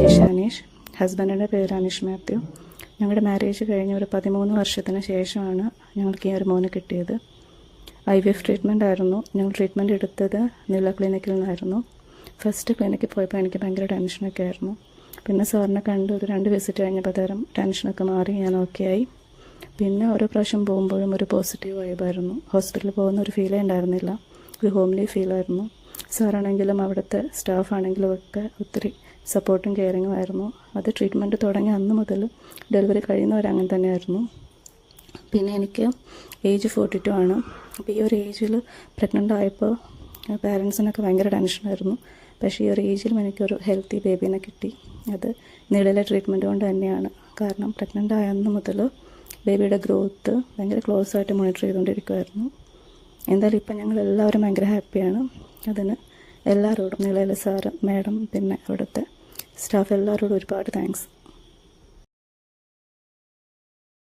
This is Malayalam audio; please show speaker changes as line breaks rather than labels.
ജിഷ അനീഷ്. ഹസ്ബൻഡിൻ്റെ പേര് അനീഷ് മാത്യു. ഞങ്ങളുടെ മാരേജ് കഴിഞ്ഞ് ഒരു 13 വർഷത്തിന് ശേഷമാണ് ഞങ്ങൾക്ക് ഈ ഒരു മോനെ കിട്ടിയത്. IVF ട്രീറ്റ്മെൻ്റ് ആയിരുന്നു. ഞങ്ങൾ ട്രീറ്റ്മെൻറ്റ് എടുത്തത് നീല ക്ലിനിക്കിൽ നിന്നായിരുന്നു. ഫസ്റ്റ് ക്ലിനിക്കിൽ പോയപ്പോൾ എനിക്ക് ഭയങ്കര ടെൻഷനൊക്കെ ആയിരുന്നു. പിന്നെ സാറിനെ കണ്ട് ഒരു 2 വിസിറ്റ് കഴിഞ്ഞപ്പോൾ തരം ടെൻഷനൊക്കെ മാറി, ഞാൻ ഓക്കെ ആയി. പിന്നെ ഓരോ പ്രാവശ്യം പോകുമ്പോഴും ഒരു പോസിറ്റീവ് വൈബായിരുന്നു. ഹോസ്പിറ്റലിൽ പോകുന്ന ഒരു ഫീലേ ഉണ്ടായിരുന്നില്ല, ഒരു ഹോംലി ഫീലായിരുന്നു. സാറാണെങ്കിലും അവിടുത്തെ സ്റ്റാഫാണെങ്കിലും ഒക്കെ ഒത്തിരി സപ്പോർട്ടും കെയറിങ്ങും ആയിരുന്നു. അത് ട്രീറ്റ്മെൻറ്റ് തുടങ്ങി അന്ന് മുതൽ ഡെലിവറി കഴിയുന്നവരെ അങ്ങനെ തന്നെയായിരുന്നു. പിന്നെ എനിക്ക് ഏജ് 42 ആണ്. അപ്പോൾ ഈ ഒരു ഏജിൽ പ്രഗ്നൻ്റ് ആയപ്പോൾ പാരൻസിനൊക്കെ ഭയങ്കര ടെൻഷനായിരുന്നു. പക്ഷേ ഈ ഒരു ഏജിലും എനിക്കൊരു ഹെൽത്തി ബേബീനെ കിട്ടി. അത് നീളയിലെ ട്രീറ്റ്മെൻറ്റ് കൊണ്ട് തന്നെയാണ്. കാരണം പ്രഗ്നൻ്റ് ആയ അന്ന് മുതൽ ബേബിയുടെ ഗ്രോത്ത് ഭയങ്കര ക്ലോസ് ആയിട്ട് മോണിറ്റർ ചെയ്തുകൊണ്ടിരിക്കുമായിരുന്നു. എന്തായാലും ഇപ്പം ഞങ്ങൾ എല്ലാവരും ഭയങ്കര ഹാപ്പിയാണ്. അതിന് എല്ലാവരോടും നീളയിലെ സാറ്, മാഡം, പിന്നെ അവിടുത്തെ സ്റ്റാഫ് എല്ലാവരോടും ഒരുപാട് താങ്ക്സ്.